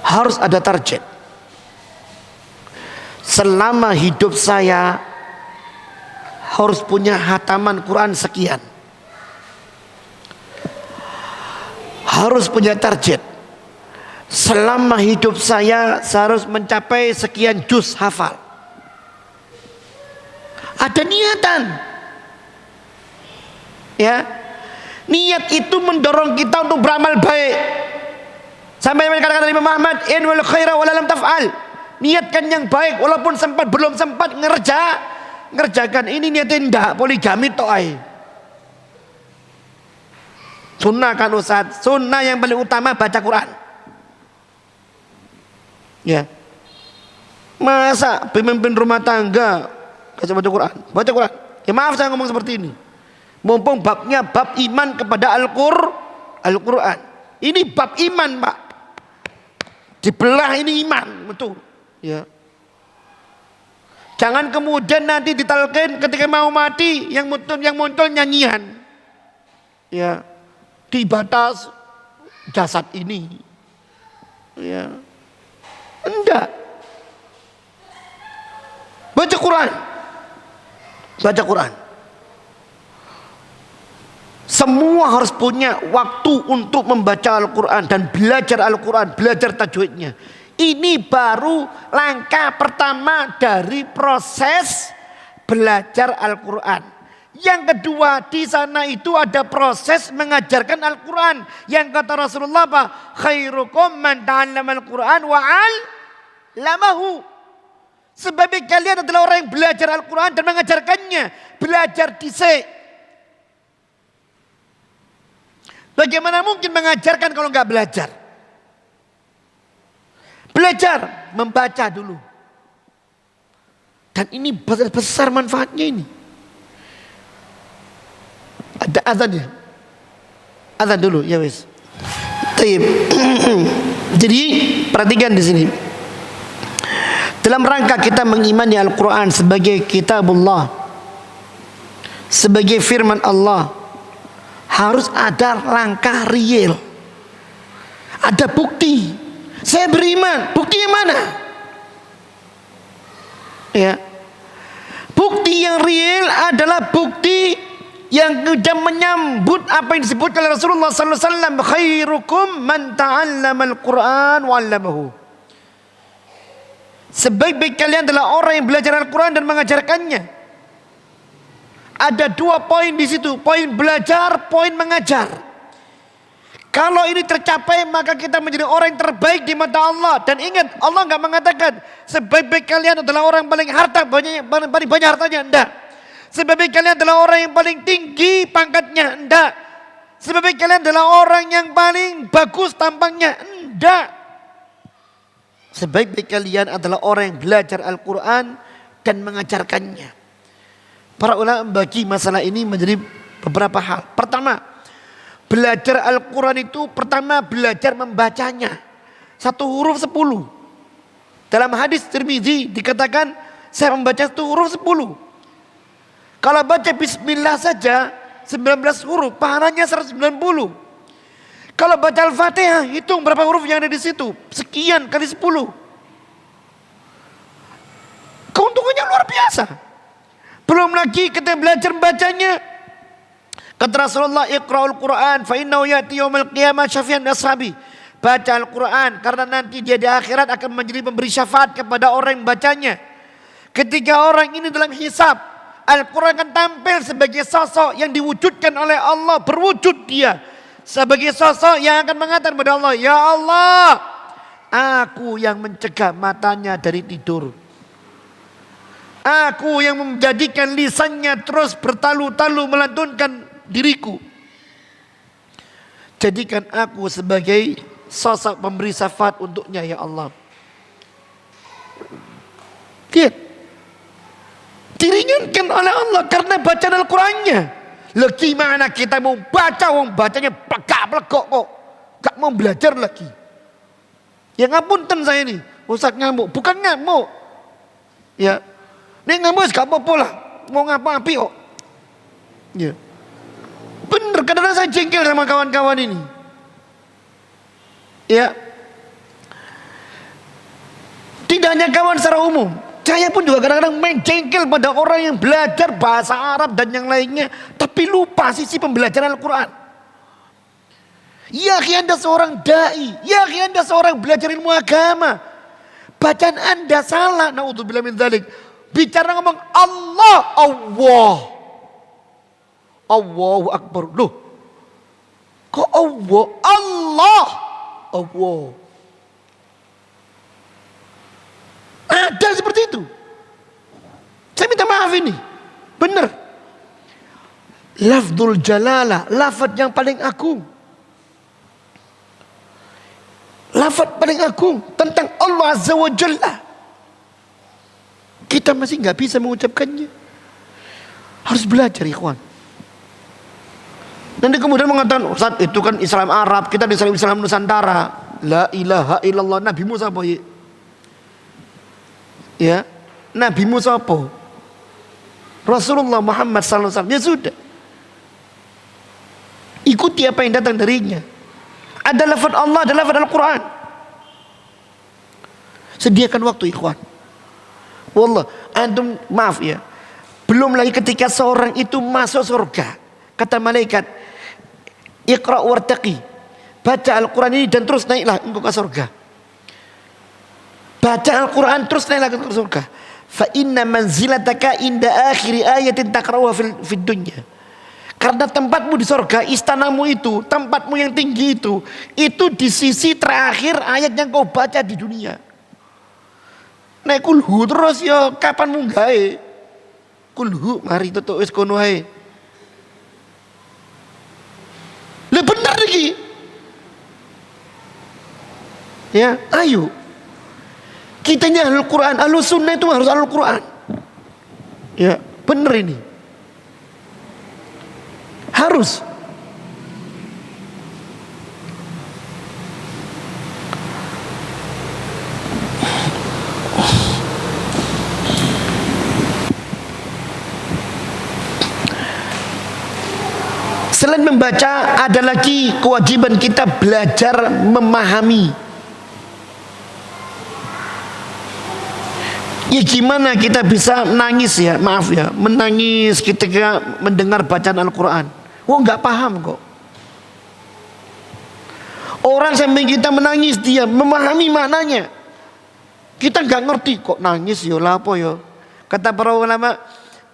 Harus ada target. Selama hidup saya harus punya hataman Quran sekian. Harus punya target. Selama hidup saya harus mencapai sekian juz hafal. Ada niatan. Ya. Niat itu mendorong kita untuk beramal baik. Sampai kata-kata Imam Ahmad, in wal khaira wala lam taf'al. Niatkan yang baik walaupun belum sempat ngerjakan. Ini niatin enggak poligami tok ae. Sunnah kan Ustaz, sunnah yang paling utama baca Quran. Ya. Masa pemimpin rumah tangga baca Quran? Baca Quran. Ya maaf saya ngomong seperti ini. Mumpung babnya bab iman kepada Al-Quran. Ini bab iman, Pak. Dibelah ini iman, betul. Ya. Jangan kemudian nanti ditalkin ketika mau mati yang muncul nyanyian. Ya. Di batas jasad ini. Ya. Enggak. Baca Quran. Baca Quran. Semua harus punya waktu untuk membaca Al-Quran dan belajar Al-Quran, belajar tajwidnya. Ini baru langkah pertama dari proses belajar Al-Quran. Yang kedua, di sana itu ada proses mengajarkan Al-Quran. Yang kata Rasulullah apa? Khairukum man ta'allama Al-Quran wa 'allamahu. Sebab kalian adalah orang yang belajar Al-Quran dan mengajarkannya. Belajar dhisik. Bagaimana mungkin mengajarkan kalau nggak belajar? Belajar, membaca dulu. Dan ini besar manfaatnya ini. Ada azan ya? Azan dulu, ya wes. Jadi perhatikan di sini. Dalam rangka kita mengimani Al-Quran sebagai kitabullah, sebagai firman Allah, harus ada langkah real. Ada bukti. Saya beriman. Bukti yang mana? Ya. Bukti yang real adalah bukti yang sudah menyambut apa yang disebut oleh Rasulullah sallallahu alaihi wasallam, khairukum man ta'allama al-Qur'an wa 'allamahu. Sebaik-baik kalian adalah orang yang belajar Al-Quran dan mengajarkannya. Ada 2 poin di situ, poin belajar, poin mengajar. Kalau ini tercapai maka kita menjadi orang yang terbaik di mata Allah. Dan ingat, Allah nggak mengatakan sebaik-baik kalian adalah orang yang paling banyak hartanya, enggak. Sebaik-baik kalian adalah orang yang paling tinggi pangkatnya, enggak. Sebaik-baik kalian adalah orang yang paling bagus tampangnya, enggak. Sebaik-baik kalian adalah orang yang belajar Al-Quran dan mengajarkannya. Para ulama bagi masalah ini menjadi beberapa hal. Pertama, belajar Al-Quran itu pertama belajar membacanya. 1 huruf 10. Dalam hadis Tirmidzi dikatakan saya membaca 1 huruf 10. Kalau baca bismillah saja 19 huruf, pahalanya 190. Kalau baca Al-Fatihah hitung berapa huruf yang ada di situ. Sekian kali 10. Keuntungannya luar biasa. Belum lagi kita belajar membacanya. Kata Rasulullah, Iqra'ul Quran fa innahu ya'ti yaumil qiyamah syafi'an ashabi. Baca Al-Quran karena nanti dia di akhirat akan menjadi pemberi syafaat kepada orang yang membacanya. Ketika orang ini dalam hisab, Al-Quran akan tampil sebagai sosok yang diwujudkan oleh Allah, berwujud dia sebagai sosok yang akan mengatakan kepada Allah, ya Allah, aku yang mencegah matanya dari tidur. Aku yang menjadikan lisannya terus bertalu-talu melantunkan diriku. Jadikan aku sebagai sosok pemberi syafaat untuknya ya Allah. Lihat, diringankan oleh Allah karena bacaan Al-Qurannya. Lagi mana kita mau baca, bacanya plegak-plegok kok, gak mau belajar lagi. Ya ngapunten saya ini, Ustaz ngamuk, bukan ngamuk. Ya, ini ngamuk gak apa-apa lah, mau ngapa-ngapi kok. Ya, bener, kadang-kadang saya jengkel sama kawan-kawan ini. Ya, tidak hanya kawan secara umum, saya pun juga kadang-kadang main jengkel pada orang yang belajar bahasa Arab dan yang lainnya, tapi lupa sisi pembelajaran Al-Quran. Ya, Anda seorang dai, ya, Anda seorang belajar ilmu agama, bacaan Anda salah, naudzubillah min dzalik. Bicara ngomong Allah, Allah, Allahu Akbar. Loh, kok Allah, Allah, Allah. Ada seperti itu. Saya minta maaf ini. Benar. Lafdzul jalalah, lafaz yang paling agung. Lafaz paling agung tentang Allah Azza wa Jalla. Kita masih nggak bisa mengucapkannya. Harus belajar, ikhwan. Nanti kemudian mengatakan, Ustaz itu kan Islam Arab, kita di Islam Nusantara. La ilaha illallah. Nabi Musa apa? Ya, Nabi Musa apa? Rasulullah Muhammad SAW. Ya sudah, ikuti apa yang datang darinya. Ada lafaz Allah, ada lafaz Al-Quran. Sediakan waktu, ikhwan. Wallah, antum maaf ya, belum lagi ketika seorang itu masuk surga, kata malaikat, Iqra' wartaqi, baca Al-Quran ini dan terus naiklah engkau ke surga. Baca Al-Quran terus naiklah ke surga. Fa inna manzilataka inda akhiri ayatin taqra'uha fid dunya. Karena tempatmu di surga, istanamu itu, tempatmu yang tinggi itu di sisi terakhir ayat yang kau baca di dunia. Nek kulhu terus ya kapan munggahe? Kulhu mari tutuk wis kono ae. Lah bener iki. Ya, ayo. Kita ini Ahlul Quran, Ahlus Sunnah itu harus Ahlul Quran. Ya, bener ini. Harus. Selain membaca, ada lagi kewajiban kita belajar memahami. Ya gimana kita bisa nangis ya, maaf ya, menangis ketika mendengar bacaan Al-Quran. Oh nggak paham kok. Orang sampai kita menangis, dia memahami maknanya. Kita nggak ngerti kok nangis ya apa ya. Kata para ulama,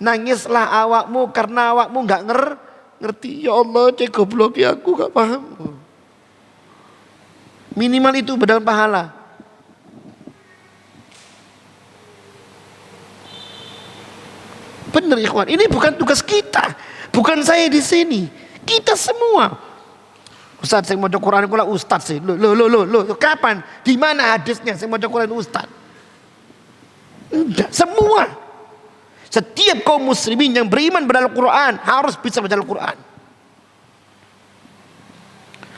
nangislah awakmu karena awakmu nggak ngerti. Ya Allah, cek goblok ya, aku nggak paham. Minimal itu berdapat pahala. Benar ikhwan, ini bukan tugas kita, bukan saya di sini, kita semua. Ustaz, saya mau Quran kula ustaz sih. Loh, kapan? Di mana hadisnya saya mau Quran ustaz? Enggak, semua. Setiap kaum muslimin yang beriman pada Al-Quran harus bisa baca Al-Quran.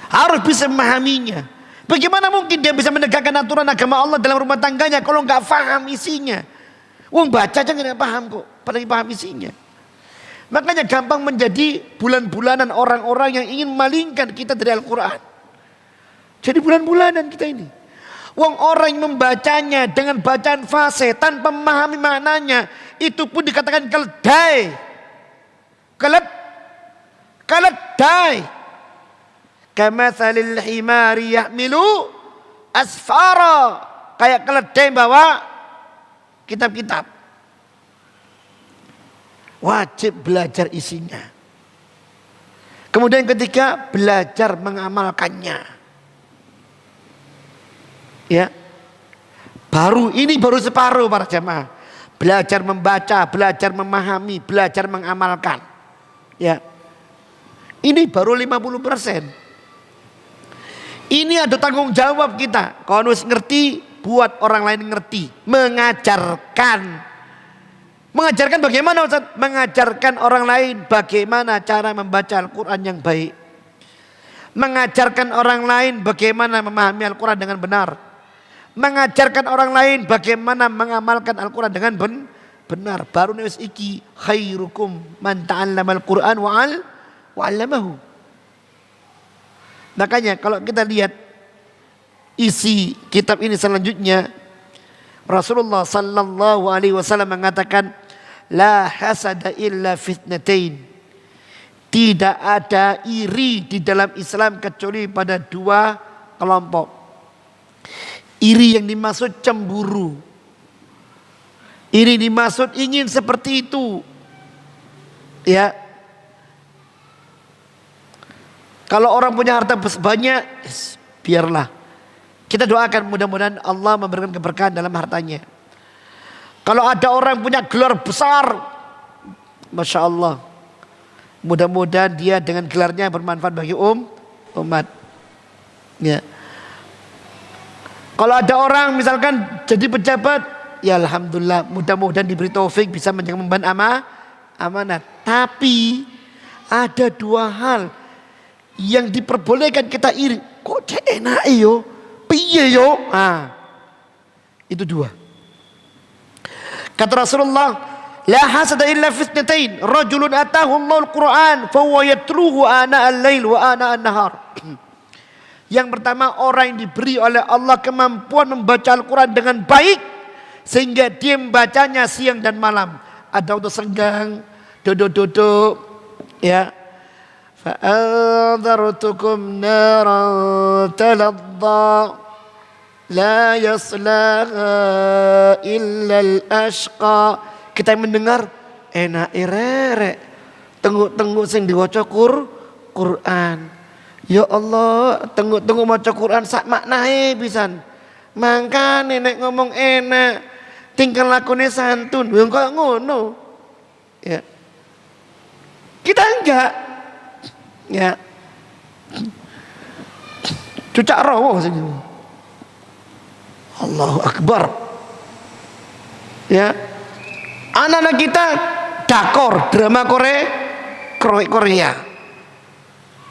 Harus bisa memahaminya. Bagaimana mungkin dia bisa menegakkan aturan agama Allah dalam rumah tangganya kalau nggak paham isinya? Wong baca aja nggak paham kok, padahal paham isinya. Makanya gampang menjadi bulan-bulanan orang-orang yang ingin memalingkan kita dari Al-Quran. Jadi bulan-bulanan kita ini. Wong orang yang membacanya dengan bacaan fase tanpa memahami maknanya, itu pun dikatakan keledai. Keledai. Kamatsalil himari yahmilu asfara. Kayak keledai bawa kitab-kitab. Wajib belajar isinya. Kemudian ketiga, belajar mengamalkannya. Ya, ini baru separuh para jamaah. Belajar membaca, belajar memahami, belajar mengamalkan. Ya, ini baru 50%. Ini ada tanggung jawab kita. Kalau harus ngerti, buat orang lain ngerti. Mengajarkan bagaimana Ustaz? Mengajarkan orang lain bagaimana cara membaca Al-Quran yang baik. Mengajarkan orang lain bagaimana memahami Al-Quran dengan benar. Mengajarkan orang lain bagaimana mengamalkan Al-Quran dengan benar. Baru nulis iki khairukum man ta'allamal Quran wa 'allamahu. Makanya kalau kita lihat isi kitab ini selanjutnya, Rasulullah sallallahu alaihi wasallam mengatakan, la hasada illa fitnatain. Tidak ada iri di dalam Islam kecuali pada dua kelompok. Iri yang dimaksud cemburu. Iri dimaksud ingin seperti itu. Ya. Kalau orang punya harta banyak, biarlah. Kita doakan mudah-mudahan Allah memberikan keberkahan dalam hartanya. Kalau ada orang punya gelar besar, Masya Allah, mudah-mudahan dia dengan gelarnya bermanfaat bagi umat. Ya. Kalau ada orang misalkan jadi pejabat, ya Alhamdulillah, mudah-mudahan diberi taufik bisa menjaga memban amanat. Tapi ada dua hal yang diperbolehkan kita iri. Kok dia enak yo? Piye yo? Itu dua. Kata Rasulullah, la hasada illa fitnatain, rajulun atahu Allahul Quran fa huwa yatluhu ana al-lail wa ana an-nahar. Yang pertama, orang yang diberi oleh Allah kemampuan membaca Al-Quran dengan baik sehingga dia membacanya siang dan malam. Ada waktu senggang, duduk, ya. Fa'anzartukum naran taladda la yaslaha illa al-ashqa. Kita mendengar enak irere, tengok sing diwaca Quran. Ya Allah, tengok maca Quran sak maknae pisan. Mangkane nek ngomong enak, tingkah lakune santun. Yo kok ngono. Ya. Kita enggak. Ya. Cucak rowo sing. Allahu Akbar. Ya. Anak-anak kita dakor drama Korea.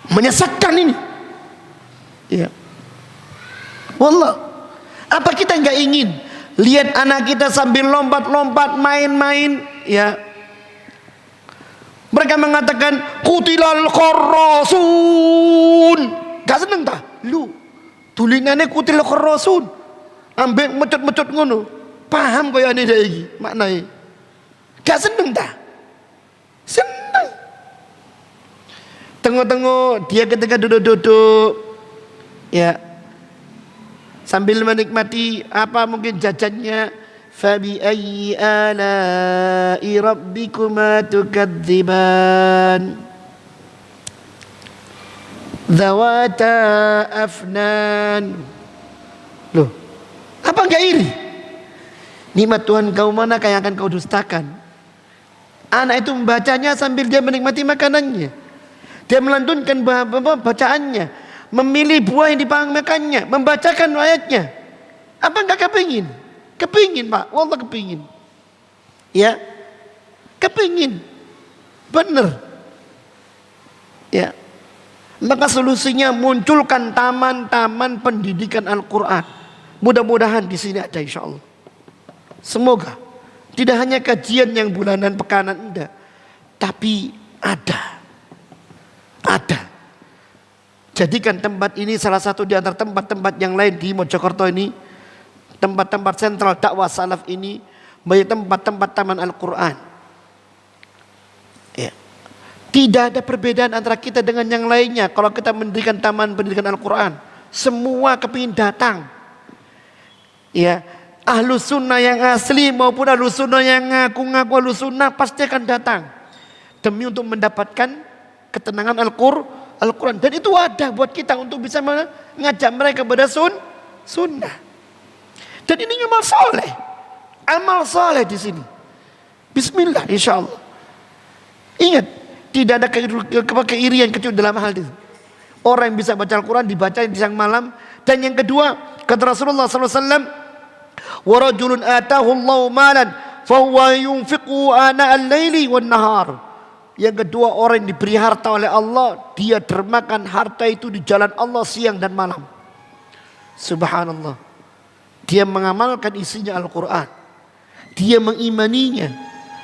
Menyesatkan ini. Ya. Wallah. Apa kita enggak ingin lihat anak kita sambil lompat-lompat main-main, ya. Mereka mengatakan kutilal kharrasun. Gak seneng ta? Lu tulinane kutilal kharrasun. Ambek mecut-mecut ngono. Paham koyane dhek iki maknae. Gak seneng ta? Seneng. Tengok-tengok dia ketika duduk-duduk, ya, sambil menikmati apa mungkin jajannya. Fabi ayyi ala'i rabbikuma tukadziban dzawata afnan. Loh, apa enggak iri? Nikmat Tuhan kau mana yang akan kau dustakan? Anak itu membacanya sambil dia menikmati makanannya. Dia melantunkan bacaannya, memilih buah yang dimakannya, membacakan ayatnya. Apa enggak kepingin? Kepingin Pak, wallah kepingin. Ya, kepingin. Benar. Ya. Maka solusinya munculkan taman-taman pendidikan Al-Quran. Mudah-mudahan di sini ada insya Allah. Semoga tidak hanya kajian yang bulanan pekanan enggak, tapi ada. Jadikan tempat ini salah satu di antara tempat-tempat yang lain di Mojokerto ini, tempat-tempat sentral dakwah salaf ini, menjadi tempat-tempat taman Al-Quran. Ya. Tidak ada perbedaan antara kita dengan yang lainnya. Kalau kita mendirikan taman pendidikan Al-Quran, semua kepingin datang. Ya, Ahlus Sunnah yang asli maupun Ahlus Sunnah yang ngaku-ngaku Ahlus Sunnah pasti akan datang demi untuk mendapatkan ketenangan Al-Quran. Dan itu ada buat kita untuk bisa mengajak mereka pada sunnah. Dan ini amal soleh di sini. Bismillah, insya Allah. Ingat, tidak ada keirian kecuali dalam hal itu. Orang yang bisa baca Al-Quran dibaca di siang malam. Dan yang kedua, kata Rasulullah SAW, warajulun atahu Allahu malan fahuwa yunfiqu ana al-laili wan nahar. Yang kedua, orang yang diberi harta oleh Allah, dia dermakan harta itu di jalan Allah siang dan malam. Subhanallah. Dia mengamalkan isinya Al-Quran, dia mengimaninya.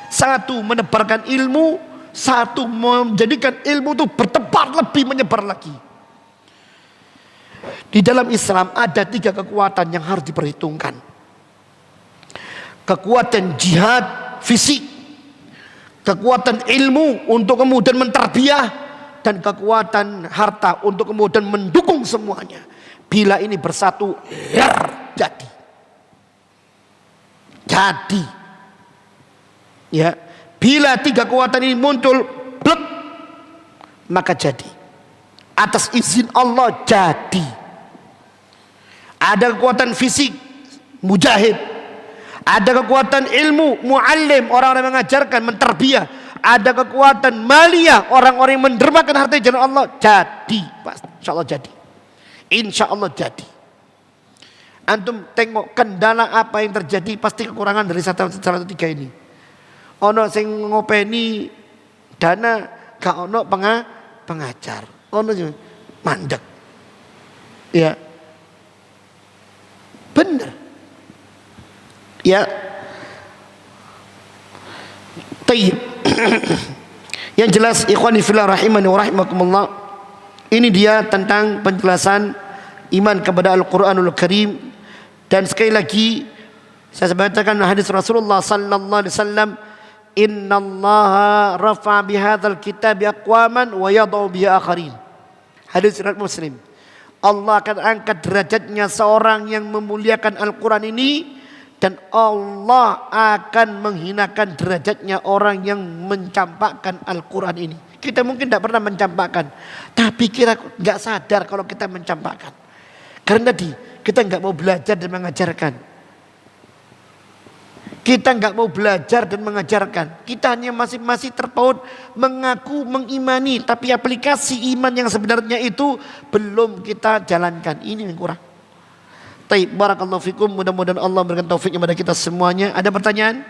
Satu, menebarkan ilmu. Satu, menjadikan ilmu itu bertebar lebih, menyebar lagi. Di dalam Islam ada 3 kekuatan yang harus diperhitungkan. Kekuatan jihad fisik, kekuatan ilmu untuk kemudian mentarbiyah, dan kekuatan harta untuk kemudian mendukung semuanya. Bila ini bersatu, jadi. Ya, bila 3 kekuatan ini muncul, blek, maka jadi. Atas izin Allah jadi. Ada kekuatan fisik, mujahid. Ada kekuatan ilmu, muallim, orang-orang mengajarkan, mentarbiyah. Ada kekuatan maliyah, orang-orang yang mendermakan harta di jalan Allah. Jadi, insya Allah jadi. Insya Allah jadi. Antum tengok kendala apa yang terjadi, pasti kekurangan dari satu 3 ini. Ono sing ngopeni dana, gak ono pengajar. Ono mandek. Ya. Bener. Ya. Tayyib. Yang jelas ikhwani fillah rahimani wa rahimakumullah, ini dia tentang penjelasan iman kepada Al-Qur'anul Karim. Dan sekali lagi saya sebutkan hadis Rasulullah sallallahu alaihi wasallam, innallaha rafa'a bihadzal kitabi aqwaman wa yadau bihi akharin. Hadis riwayat Muslim. Allah akan angkat derajatnya seorang yang memuliakan Al-Quran ini, dan Allah akan menghinakan derajatnya orang yang mencampakkan Al-Quran ini. Kita mungkin tidak pernah mencampakkan, tapi kita nggak sadar kalau kita mencampakkan. Karena tadi kita nggak mau belajar dan mengajarkan. Kita nggak mau belajar dan mengajarkan. Kita hanya masih terpaut mengaku mengimani, tapi aplikasi iman yang sebenarnya itu belum kita jalankan. Ini yang kurang. Taib, barakallahu fikum. Mudah-mudahan Allah memberikan taufik kepada kita semuanya. Ada pertanyaan?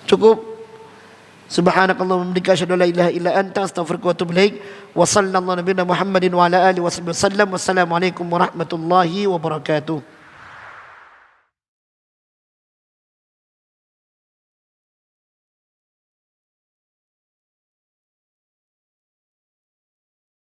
Cukup? Subhanakallahumma wa bihamdika asyhadu an la ilaha illa anta astaghfiruka wa atubu ilaik. Wa sallallahu nabiyana Muhammadin wa ala alihi wasallam. Wassalamualaikum warahmatullahi wabarakatuh.